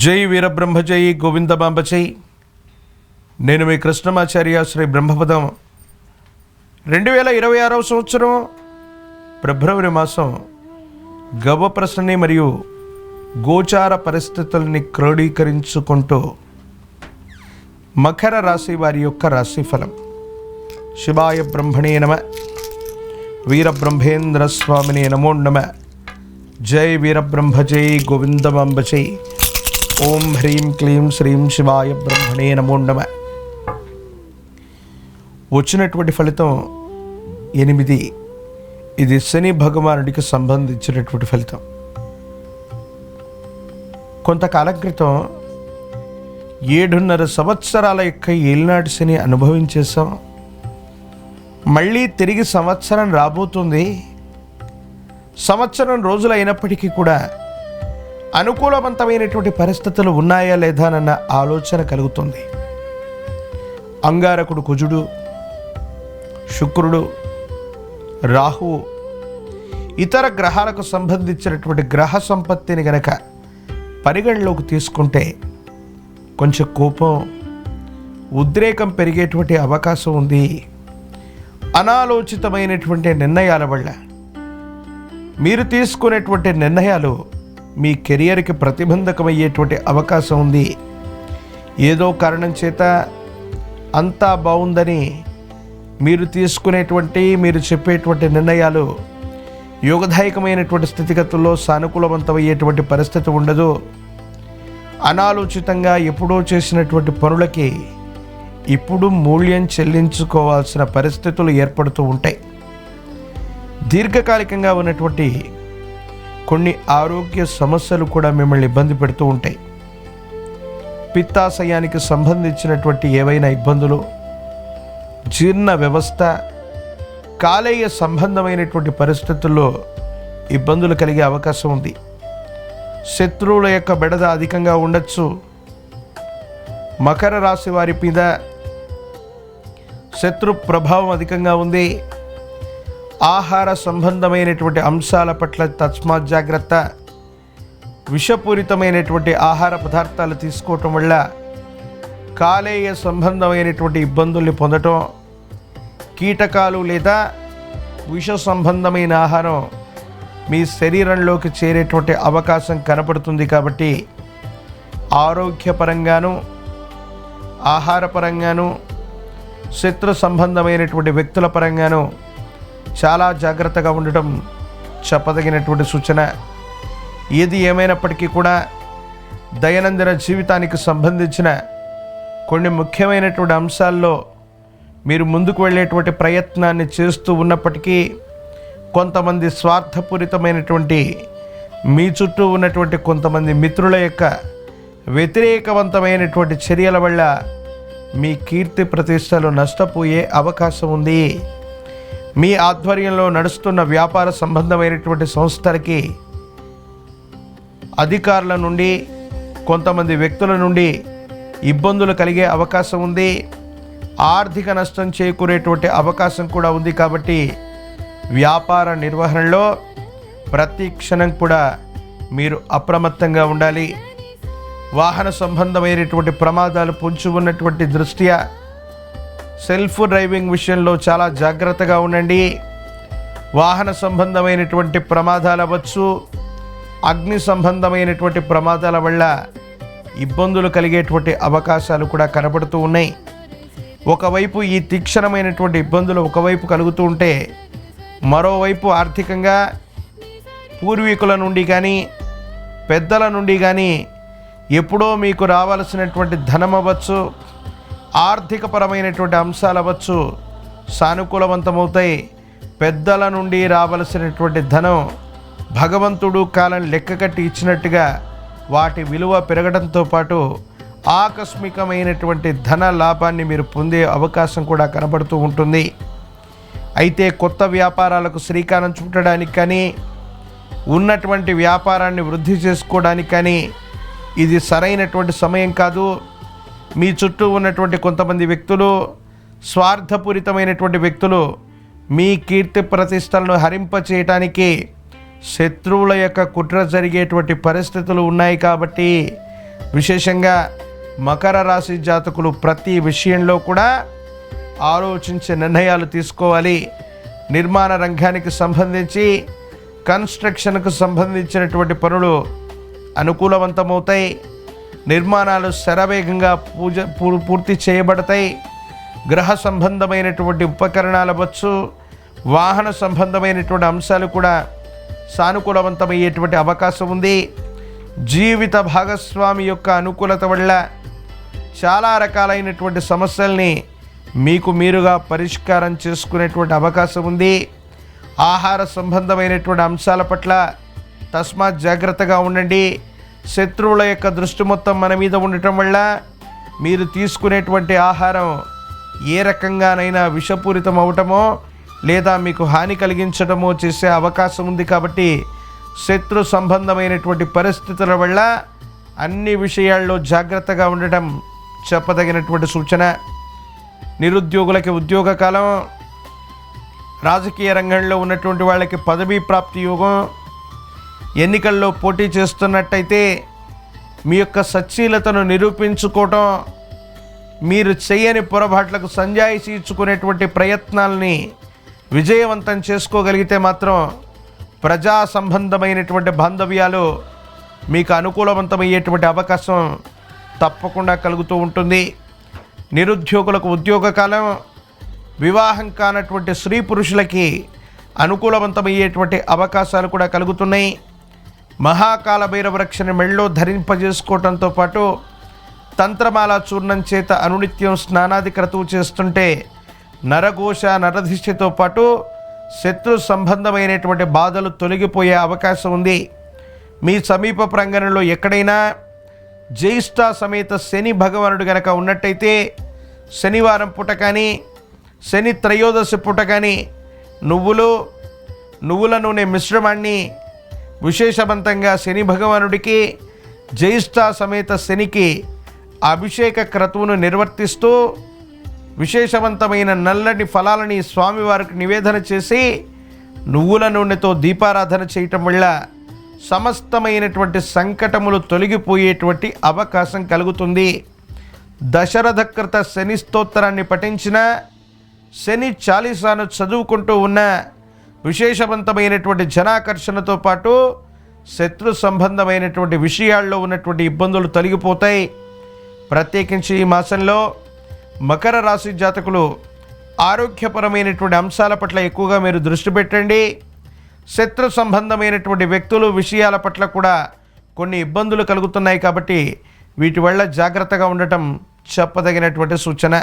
జై వీరబ్రహ్మ జై గోవిందమాంబ జై. నేను మీ కృష్ణమాచార్య శ్రీ బ్రహ్మపదం. 2026 సంవత్సరం ఫిబ్రవరి మాసం గవ్వ ప్రశ్నని మరియు గోచార పరిస్థితుల్ని క్రోడీకరించుకుంటూ మకర రాశి వారి యొక్క రాశిఫలం. శివాయ బ్రహ్మణే నమ, వీరబ్రహ్మేంద్ర స్వామినే నమో నమ. జై వీరబ్రహ్మ జై గోవిందమాంబ జై. ఓం హ్రీం క్లీం శ్రీం శివాయ బ్రహ్మణే నమో నమ. వచ్చినటువంటి ఫలితం 8. ఇది శని భగవానుడికి సంబంధించినటువంటి ఫలితం. కొంతకాలం క్రితం 7.5 సంవత్సరాల యొక్క ఏలినాటి శని అనుభవించేసాం. మళ్ళీ తిరిగి సంవత్సరం రాబోతుంది. సంవత్సరం రోజులు అయినప్పటికీ కూడా అనుకూలవంతమైనటువంటి పరిస్థితులు ఉన్నాయా లేదా అన్న ఆలోచన కలుగుతుంది. అంగారకుడు కుజుడు, శుక్రుడు, రాహువు, ఇతర గ్రహాలకు సంబంధించినటువంటి గ్రహ సంపత్తిని గనక పరిగణలోకి తీసుకుంటే కొంచెం కోపం, ఉద్రేకం పెరిగేటువంటి అవకాశం ఉంది. అనాలోచితమైనటువంటి నిర్ణయాల వల్ల మీరు తీసుకునేటువంటి నిర్ణయాలు మీ కెరియర్కి ప్రతిబంధకమయ్యేటువంటి అవకాశం ఉంది. ఏదో కారణం చేత అంతా బాగుందని మీరు తీసుకునేటువంటి, మీరు చెప్పేటువంటి నిర్ణయాలు యోగదాయకమైనటువంటి స్థితిగతుల్లో సానుకూలవంతమయ్యేటువంటి పరిస్థితి ఉండదు. అనాలోచితంగా ఎప్పుడో చేసినటువంటి పనులకి ఇప్పుడు మూల్యం చెల్లించుకోవాల్సిన పరిస్థితులు ఏర్పడుతూ ఉంటాయి. దీర్ఘకాలికంగా ఉన్నటువంటి కొన్ని ఆరోగ్య సమస్యలు కూడా మిమ్మల్ని ఇబ్బంది పెడుతూ ఉంటాయి. పిత్తాశయానికి సంబంధించినటువంటి ఏవైనా ఇబ్బందులు, జీర్ణ వ్యవస్థ, కాలేయ సంబంధమైనటువంటి పరిస్థితుల్లో ఇబ్బందులు కలిగే అవకాశం ఉంది. శత్రువుల యొక్క బెడద అధికంగా ఉండొచ్చు. మకర రాశి వారి మీద శత్రు ప్రభావం అధికంగా ఉంది. ఆహార సంబంధమైనటువంటి అంశాల పట్ల తస్మాత్ జాగ్రత్త. విషపూరితమైనటువంటి ఆహార పదార్థాలు తీసుకోవటం వల్ల కాలేయ సంబంధమైనటువంటి ఇబ్బందుల్ని పొందటం, కీటకాలు లేదా విష సంబంధమైన ఆహారం మీ శరీరంలోకి చేరేటువంటి అవకాశం కనపడుతుంది. కాబట్టి ఆరోగ్యపరంగాను, ఆహారపరంగాను, శత్రు సంబంధమైనటువంటి వ్యక్తుల పరంగాను చాలా జాగ్రత్తగా ఉండటం చెప్పదగినటువంటి సూచన. ఏది ఏమైనప్పటికీ కూడా దైనందిన జీవితానికి సంబంధించిన కొన్ని ముఖ్యమైనటువంటి అంశాల్లో మీరు ముందుకు వెళ్ళేటువంటి ప్రయత్నాన్ని చేస్తూ ఉన్నప్పటికీ కొంతమంది స్వార్థపూరితమైనటువంటి మీ చుట్టూ ఉన్నటువంటి కొంతమంది మిత్రుల యొక్క వ్యతిరేకవంతమైనటువంటి చర్యల వల్ల మీ కీర్తి ప్రతిష్టలు నష్టపోయే అవకాశం ఉంది. మీ ఆధ్వర్యంలో నడుస్తున్న వ్యాపార సంబంధమైనటువంటి సంస్థలకి అధికారుల నుండి, కొంతమంది వ్యక్తుల నుండి ఇబ్బందులు కలిగే అవకాశం ఉంది. ఆర్థిక నష్టం చేకూరేటువంటి అవకాశం కూడా ఉంది. కాబట్టి వ్యాపార నిర్వహణలో ప్రతి క్షణం కూడా మీరు అప్రమత్తంగా ఉండాలి. వాహన సంబంధమైనటువంటి ప్రమాదాలు పొంచి ఉన్నటువంటి దృష్ట్యా సెల్ఫ్ డ్రైవింగ్ విషయంలో చాలా జాగ్రత్తగా ఉండండి. వాహన సంబంధమైనటువంటి ప్రమాదాలు అవ్వచ్చు, అగ్ని సంబంధమైనటువంటి ప్రమాదాల వల్ల ఇబ్బందులు కలిగేటువంటి అవకాశాలు కూడా కనబడుతూ ఉన్నాయి. ఒకవైపు ఈ తీక్షణమైనటువంటి ఇబ్బందులు ఒకవైపు కలుగుతూ ఉంటే, మరోవైపు ఆర్థికంగా పూర్వీకుల నుండి కానీ, పెద్దల నుండి కానీ ఎప్పుడో మీకు రావాల్సినటువంటి ధనం అవ్వచ్చు, ఆర్థికపరమైనటువంటి అంశాలు అవ్వచ్చు, సానుకూలవంతమవుతాయి. పెద్దల నుండి రావలసినటువంటి ధనం భగవంతుడు కాలం లెక్క కట్టి ఇచ్చినట్టుగా వాటి విలువ పెరగడంతో పాటు ఆకస్మికమైనటువంటి ధన లాభాన్ని మీరు పొందే అవకాశం కూడా కనబడుతూ ఉంటుంది. అయితే కొత్త వ్యాపారాలకు శ్రీకారం చుట్టడానికి కానీ, ఉన్నటువంటి వ్యాపారాన్ని వృద్ధి చేసుకోవడానికి కానీ ఇది సరైనటువంటి సమయం కాదు. మీ చుట్టూ ఉన్నటువంటి కొంతమంది వ్యక్తులు, స్వార్థపూరితమైనటువంటి వ్యక్తులు మీ కీర్తి ప్రతిష్టలను హరింపచేయటానికి శత్రువుల యొక్క కుట్ర జరిగేటువంటి పరిస్థితులు ఉన్నాయి. కాబట్టి విశేషంగా మకర రాశి జాతకులు ప్రతి విషయంలో కూడా ఆలోచించే నిర్ణయాలు తీసుకోవాలి. నిర్మాణ రంగానికి సంబంధించి కన్స్ట్రక్షన్కు సంబంధించినటువంటి పనులు అనుకూలవంతమవుతాయి. నిర్మాణాలు శరవేగంగా పూర్తి చేయబడతాయి. గ్రహ సంబంధమైనటువంటి ఉపకరణాలు అవ్వచ్చు, వాహన సంబంధమైనటువంటి అంశాలు కూడా సానుకూలవంతమయ్యేటువంటి అవకాశం ఉంది. జీవిత భాగస్వామి యొక్క అనుకూలత వల్ల చాలా రకాలైనటువంటి సమస్యల్ని మీకు మీరుగా పరిష్కారం చేసుకునేటువంటి అవకాశం ఉంది. ఆహార సంబంధమైనటువంటి అంశాల పట్ల తస్మాత్ జాగ్రత్తగా ఉండండి. శత్రువుల యొక్క దృష్టి మొత్తం మన మీద ఉండటం వల్ల మీరు తీసుకునేటువంటి ఆహారం ఏ రకంగానైనా విషపూరితం అవటమో లేదా మీకు హాని కలిగించడమో చేసే అవకాశం ఉంది. కాబట్టి శత్రు సంబంధమైనటువంటి పరిస్థితుల వల్ల అన్ని విషయాల్లో జాగ్రత్తగా ఉండటం చెప్పదగినటువంటి సూచన. నిరుద్యోగులకి ఉద్యోగ కాలం, రాజకీయ రంగంలో ఉన్నటువంటి వాళ్ళకి పదవీ ప్రాప్తి యోగం, ఎన్నికల్లో పోటీ చేస్తున్నట్టయితే మీ యొక్క సచ్చీలతను నిరూపించుకోవటం, మీరు చేయని పొరపాట్లకు సంజాయిషి ఇచ్చుకునేటువంటి ప్రయత్నాల్ని విజయవంతం చేసుకోగలిగితే మాత్రం ప్రజా సంబంధమైనటువంటి బాంధవ్యాలు మీకు అనుకూలవంతమయ్యేటువంటి అవకాశం తప్పకుండా కలుగుతూ ఉంటుంది. నిరుద్యోగులకు ఉద్యోగ కాలం, వివాహం కానటువంటి స్త్రీ పురుషులకి అనుకూలవంతమయ్యేటువంటి అవకాశాలు కూడా కలుగుతున్నాయి. మహాకాల భైరవ రక్షణ మెళ్ళో ధరింపజేసుకోవడంతో పాటు తంత్రమాల చూర్ణం చేత అనునిత్యం స్నానాది క్రతువు చేస్తుంటే నరఘోష నరదిష్టితో పాటు శత్రు సంబంధమైనటువంటి బాధలు తొలగిపోయే అవకాశం ఉంది. మీ సమీప ప్రాంగణంలో ఎక్కడైనా జ్యేష్ఠ సమేత శని భగవానుడు గనక ఉన్నట్టయితే శనివారం పూట కానీ శని త్రయోదశి పూట కానీ నువ్వుల నూనె మిశ్రమాన్ని విశేషవంతంగా శని భగవానుడికి జ్యేష్ఠ సమేత శనికి అభిషేక క్రతువును నిర్వర్తిస్తూ విశేషవంతమైన నల్లని ఫలాలని స్వామివారికి నివేదన చేసి నువ్వుల నూనెతో దీపారాధన చేయటం వల్ల సమస్తమైనటువంటి సంకటములు తొలగిపోయేటువంటి అవకాశం కలుగుతుంది. దశరథకృత శని స్తోత్రాన్ని పఠించిన, శని చాలీసాను చదువుకుంటూ ఉన్న విశేషవంతమైనటువంటి జనాకర్షణతో పాటు శత్రు సంబంధమైనటువంటి విషయాల్లో ఉన్నటువంటి ఇబ్బందులు తొలగిపోతాయి. ప్రత్యేకించి ఈ మాసంలో మకర రాశి జాతకులు ఆరోగ్యపరమైనటువంటి అంశాల పట్ల ఎక్కువగా మీరు దృష్టి పెట్టండి. శత్రు సంబంధమైనటువంటి వ్యక్తులు విషయాల పట్ల కూడా కొన్ని ఇబ్బందులు కలుగుతున్నాయి. కాబట్టి వీటి వల్ల జాగ్రత్తగా ఉండటం చెప్పదగినటువంటి సూచన.